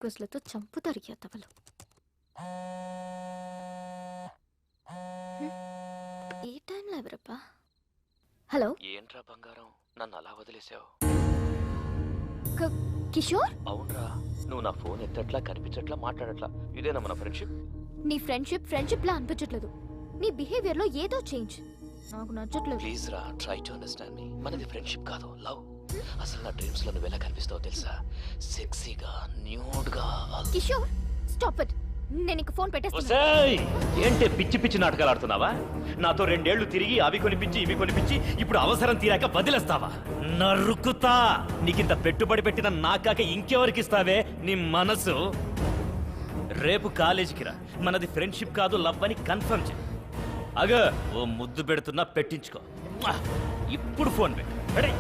రిక్వెస్ట్లతో చంపుతారు యాతవలు. ఈ టైంలో ఎవరప్పా? హలో, ఏంట్రా బంగారం, నన్ను అలా వదిలేసావు? కిషోర్, అవునరా, నువ్వు నా ఫోన్ ఎత్తట్లా, కనిపించట్లా, మాట్లాడట్లా. ఇదేనా మన ఫ్రెండ్షిప్? నీ ఫ్రెండ్షిప్ లా అనిపించట్లేదు. నీ బిహేవియర్ లో ఏదో చేంజ్ నాకు నచ్చట్లేదు. ప్లీజ్ రా, ట్రై టు అండర్స్టాండ్ మీ. మనది ఫ్రెండ్షిప్ కాదు, లవ్. అసలు నా డ్రీమ్స్ లో నువ్వు ఎలా కనిపిస్తావో తెలుసా? సెక్సీగా, న్యూడ్ గా. Kishore, stop it. నేను ఇంక ఫోన్ పెట్టేస్తాను. ఒసేయ్, ఏంటి పిచ్చి పిచ్చి నాటకాలు ఆడుతున్నావా? నాతో 2 ఏళ్లు తిరిగి అవి కొనిపించి ఇవి కొనిపించి ఇప్పుడు అవసరం తీరాక వదిలేస్తావా? నరుకుతా. నీకింత పెట్టుబడి పెట్టిన నాకాక ఇంకెవరికి ఇస్తావే నీ మనసు? రేపు కాలేజీకి రా, మనది ఫ్రెండ్షిప్ కాదు లవ్ అని కన్ఫర్మ్ చేయి. అగ ఓ ముద్దు పెడుతున్నా, పెట్టించుకో. ఇప్పుడు ఫోన్ పెట్టు. రెడీ?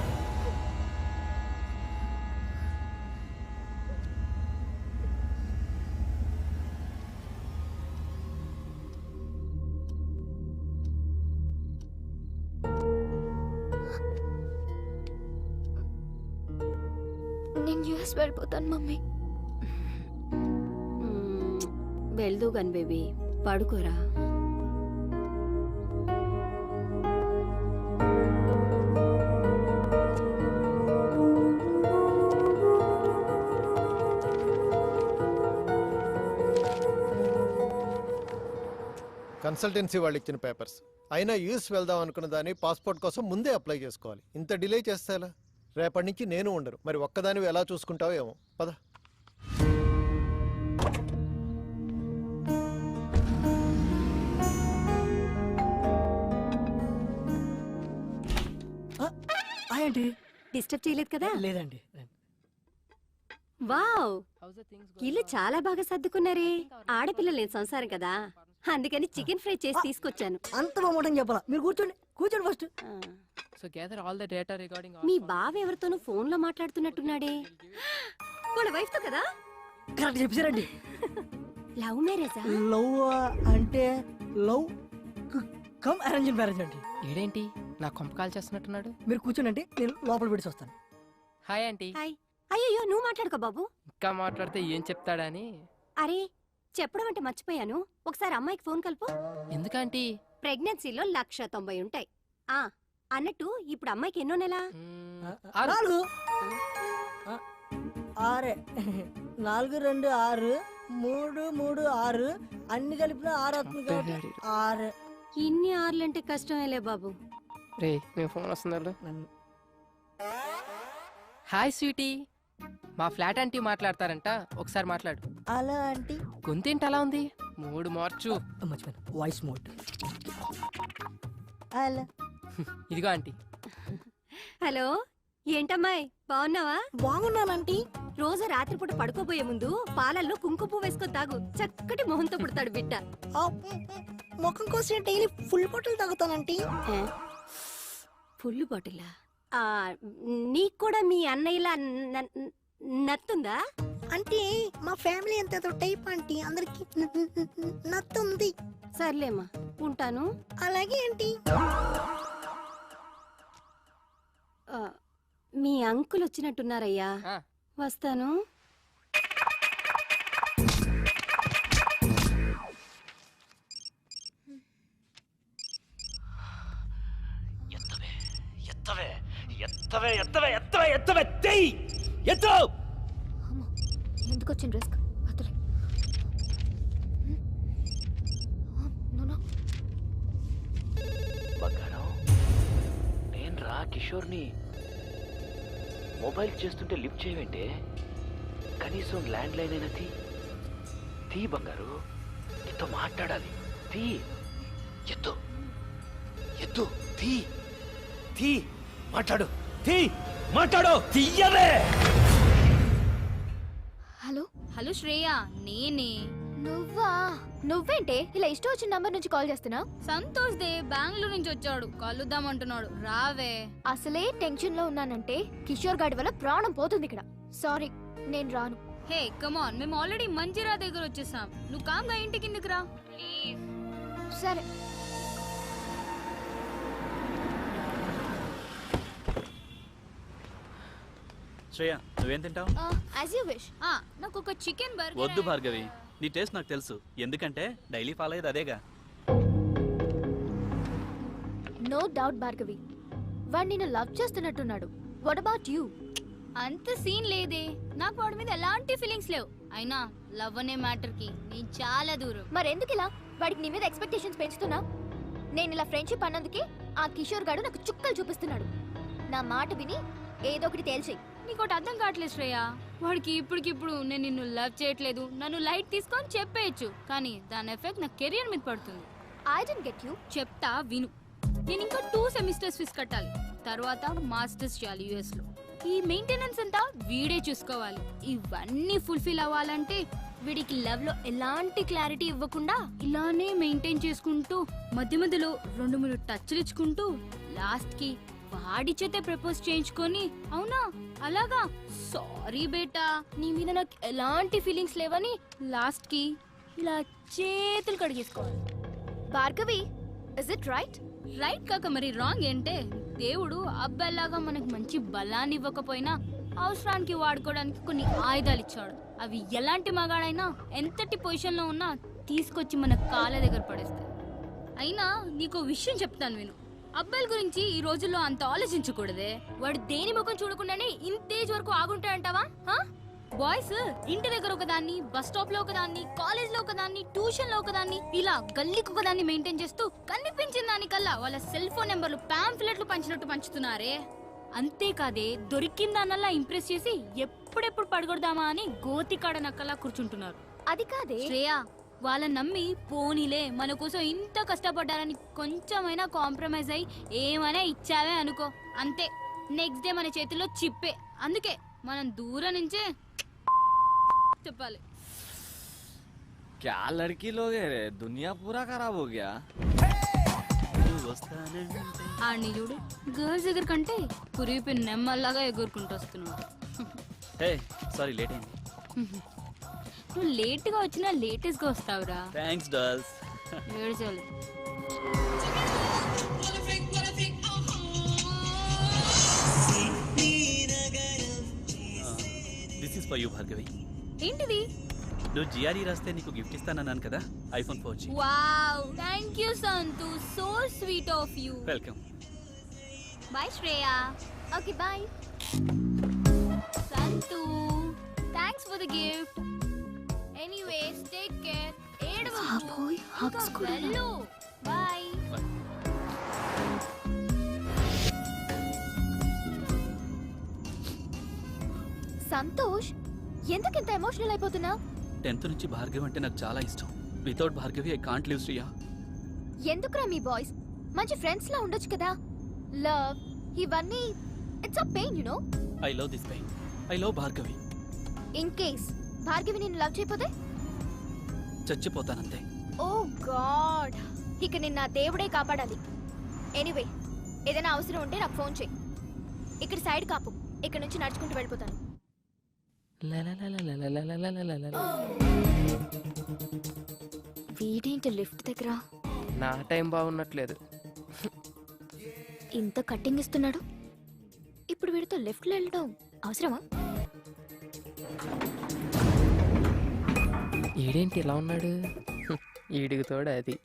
నేను యూఎస్ వెళ్ళిపోతాను మమ్మీ. వెళ్దు గన్ బేబీ, పడుకోరా. కన్సల్టెన్సీ వాళ్ళు ఇచ్చిన పేపర్స్ అయినా యూఎస్ వెళ్దాం అనుకున్న దాన్ని పాస్పోర్ట్ కోసం ముందే అప్లై చేసుకోవాలి. ఇంత డిలే చేస్తే ఎలా? రేపటి నుంచి నేను ఉండరు. మరి ఒక్కదానివి ఎలా చూసుకుంటావో ఏమో. పద. ఏంటి? డిస్టర్బ్ చేయలేదు కదా? లేదండి. వావ్, ఇల్లు చాలా బాగా సర్దుకున్నారే. ఆడపిల్ల లేని సంసారం కదా, అందుకని చికెన్ ఫ్రై చేసి తీసుకొచ్చాను. అంత బాగుంటుంది చెప్పాలా? మీరు కూర్చోండి, కూర్చోండి first. So gather all the data regarding all మీ బావ ఎవరితోనూ ఫోన్ లో మాట్లాడుతున్నట్టున్నాడే. వాళ్ళ వైఫ్ తో కదా? కరెక్ట్ చెప్పారండి. లవ్ మ్యారేజా? లవ్ అంటే లవ్ కమ్ అరేంజ్ మ్యారేజ్ అండి. ఈడేంటి నా కొంప కాల్ చేస్తున్నట్టున్నాడు? మీరు కూర్చోండి అంటే నేను లోపల పెట్టి వస్తాను. Hi aunty. హాయ్. అయ్యో, నువ్వు మాట్లాడుకో బాబు. ఇంకా మాట్లాడితే ఏం చెప్తాడని. అరే, చెప్పడం అంటే మర్చిపోయాను. ఒకసారి అమ్మాయికి ఫోన్ కలుపు. ఎందుకంటీ? ప్రెగ్నెన్సీలో 190 ఉంటాయి. అన్నట్టు ఇప్పుడు అమ్మాయికి ఎన్నో నెల? 4 6 4 2 6 3 3 6 అన్ని కలిపిన 6 అవుతుంది కాబట్టి 6. ఇన్ని ఆర్లంటే కష్టమేలే బాబు. రే, నీ ఫోన్ వస్తుందా? హాయ్ స్వీటీ, మా ఫ్లాట్ ఆంటీ మాట్లాడతారంట, ఒకసారి మాట్లాడు. అలా ఆంటీ గొంతేంటి అలా ఉంది? మూడు మార్చు. మర్చిపోయాను, వాయిస్ మోడ్. అలా ఇదిగో ఆంటీ. హలో, ఏంటమ్మాయి బాగున్నావా? బాగున్నానంటీ. రోజు రాత్రిపూట పడుకోబోయే ముందు పాలల్లో కుంకుమ పువ్వు వేసుకొని తాగు. చక్కటి మొహంతో పుడతాడు బిడ్డ. ముఖం కోసం డైలీ ఫుల్ బాటిల్ తాగుతానంటీ. ఫుల్ బాటిలా? నీకు కూడా మీ అన్నయ్యలా నత్తుందా? అంటే మా ఫ్యామిలీ అంత టైప్ ఆంటీ, అందరికి నత్తుంది. సర్లేమ్మా, ఉంటాను. అలాగే ఆంటీ. మీ అంకుల్ వచ్చినట్టున్నారయ్యా, ఆ, వస్తాను. ఎత్తవే ఎత్తవే ఎత్తవే ఎత్తవే ఎత్తవే ఎత్తవే తెయ్ ఎత్తు. ఎందుకు వచ్చిన రిస్క్? అతలే బంగారం, నేను రా కిషోర్ని. మొబైల్ చేస్తుంటే లిఫ్ట్ చేయవేంటే? కనీసం ల్యాండ్ లైన్ అయినా తీ బంగారు, నీతో మాట్లాడాలి. తీ, ఎత్తు ఎత్తు, తీ మాట్లాడు, మాట్లాడు, తీయవే. హలో హలో శ్రేయ, నేనే. నువ్వేంటే ఇలా ఇష్టం వచ్చిన నంబర్ నుంచి కాల్ చేస్తున్నావు? సంతోష్ దే బెంగళూరు నుంచి వచ్చాడు, కలుద్దామంటున్నాడు. రావే. అసలే టెన్షన్ లో ఉన్నానంటే కిషోర్ గాడి వల్ల ప్రాణం పోతుంది ఇక్కడ. సారీ, నేను రాను. హే కమాన్, మేము ఆల్రెడీ మంజిరా దగ్గర వచ్చేసాం. నువ్వు కామ్గా ఇంటి కిందకి రా ప్లీజ్. సరే. శ్రేయ నువ్వేం తింటావు? As you wish. నాకు ఒక చికెన్ బర్గర్. వద్దు భార్గవి, నీ టేస్ట్ నాకు తెలుసు, ఎందుకంటే డైలీ ఫాలో అయ్యేది అదేగా. నో డౌట్ భార్గవి, వాడు నిన్ను లవ్ చేస్తున్నట్టున్నాడు. What about you? అంత సీన్ లేదే, నాకు వాడి మీద ఎలాంటి ఫీలింగ్స్ లేవు. అయినా లవ్ అనే మ్యాటర్ కి నేను చాలా దూరం. మరెందుకు ఇలా వాడికి నీ మీద ఎక్స్పెక్టేషన్స్ పెంచుతున్నా? నేను ఇలా ఫ్రెండ్షిప్ అన్నందుకే ఆ కిషోర్ గాడు నాకు చుక్కలు చూపిస్తున్నాడు. నా మాట విని ఏదో ఒకటి తేల్చేయి. నీకోటి అర్థం కావట్లేదు శ్రేయ. వాడికి ఇప్పటికిప్పుడు నేను నిన్ను లవ్ చేయట్లేదు, నన్ను లైట్ తీసుకొని చెప్పేయచ్చు, కానీ దాని ఎఫెక్ట్ నా కెరియర్ మీద పడుతుంది. I don't get you. చెప్తా విను. నేను ఇంకా 2 సెమిస్టర్స్ ఫీజు కట్టాలి, తర్వాత మాస్టర్స్ చేయాలి యుఎస్ లో. ఈ మెయింటెనెన్స్ అంతా వీడే చూసుకోవాలి. ఇవన్నీ ఫుల్ఫిల్ అవ్వాలంటే వీడికి లవ్ లో ఎలాంటి క్లారిటీ ఇవ్వకుండా ఇలానే మెయింటైన్ చేసుకుంటూ మధ్య మధ్యలో 2-3 టచ్లు ఇచ్చుకుంటూ లాస్ట్ కి వాడి చేతే ప్రపోజ్ చేయించుకొని, అవునా అలాగా సారీ బేటా నీ మీద నాకు ఎలాంటి ఫీలింగ్స్ లేవని లాస్ట్ కి ఇలా చేతులు కడిగేసుకోవాలి. Bhargavi, is it right? Right కాక మరి రాంగ్ ఏంటే? దేవుడు అబ్బాయిలాగా మనకు మంచి బలాన్ని ఇవ్వకపోయినా అవసరానికి వాడుకోవడానికి కొన్ని ఆయుధాలు ఇచ్చాడు. అవి ఎలాంటి మగాడైనా ఎంతటి పొజిషన్ లో ఉన్నా తీసుకొచ్చి మన కాళ్ళ దగ్గర పడేస్తాయి. అయినా నీకు విషయం చెప్తాను విను. అబ్బాయిల గురించి ఈ రోజుల్లో అంత ఆలోచించకూడదే. వాడు దేని ముఖం చూడకుండానే ఇంతేజ్ వరకు ఆగుంటాడంటావా? బాయ్స్ ఇంటి దగ్గర ఒకదాన్ని, బస్ స్టాప్ లో ఒకదాన్ని, కాలేజ్ లో ఒకదాన్ని, ట్యూషన్ లో ఒకదాన్ని, ఇలా గల్లీకి ఒకదాన్ని మెయింటైన్ చేస్తూ కనిపించిన దానికల్లా వాళ్ళ సెల్ ఫోన్ నెంబర్లు పాంఫ్లెట్లు పంచినట్టు పంచుతున్నారే. అంతేకాదే దొరికిన దానల్లా ఇంప్రెస్ చేసి ఎప్పుడెప్పుడు పడగొడదామా అని గోతికాడ నక్కలా కూర్చుంటున్నారు. అది కాదే శ్రేయ, వాళ్ళని నమ్మి పోనీలే మన కోసం ఇంత కష్టపడ్డారని కొంచెమైనా కాంప్రమైజ్ అయ్యి ఏమైనా ఇచ్చావే అనుకో, అంతే నెక్స్ట్ డే మన చేతిలో చిప్పే. అందుకే మనం దూరం నుంచే చెప్పాలి. क्या लड़की लोग है रे, दुनिया पूरा खराब हो गया. ఆడిని చూడు, గర్ల్స్ దగ్గర కంటే కురిపి నెమ్మల్లాగా ఎగురుకుంటూ వస్తున్నాడు. హే సారీ లేట్ అయింది. నువ్వు లేట్ గా వచ్చినా లేటెస్ట్ గా వస్తావురా. Thanks dolls. ఏడ్చాలి. This is for you Bhargavi. ఏంటిది? నువ్వు జిఆర్ఈ రాస్తే నీకు గిఫ్ట్ ఇస్తానన్నాను కదా, iPhone 4G. Wow, thank you Santhu, so sweet of you. Welcome. Bye Shreya. Okay bye. Santhu, thanks for the gift. Anyways take care. ఏడవకు. వెళ్ళు. బై. సంతోష్, ఎందుకు ఇంత ఎమోషనల్ అయిపోతున్నా? 10th నుంచి భార్గవి అంటే నాకు చాలా ఇష్టం. Without Bhargavi I can't live Shriya. ఎందుకురా మీ బాయ్స్ మంచి ఫ్రెండ్స్ లా ఉండొచ్చు కదా? లవ్ ఇవన్నీ it's a pain, you know. I love this pain. I love Bhargavi. In case Bhargavi నిన్ను లవ్ చేయకపోతే చచ్చిపోతానంతే. ఓ గాడ్, ఇక నిన్న దేవుడే కాపాడాలి. ఎనీవే, ఏదైనా అవసరం ఉంటే నాకు ఫోన్ చేయి. ఇక్కడ సైడ్ కాపు, ఇక్కడ నుంచి నడుచుకుంటూ వెళ్ళిపోతాను. వీడేంటి లిఫ్ట్ దగ్గర? నా టైం బాగున్నట్లేదు. ఇంత కట్టింగ్ ఇస్తున్నాడు, ఇప్పుడు వీడితో లెఫ్ట్లో వెళ్ళడం అవసరమా? ఈడేంటి ఇలా ఉన్నాడు? ఈడికి తోడు అది.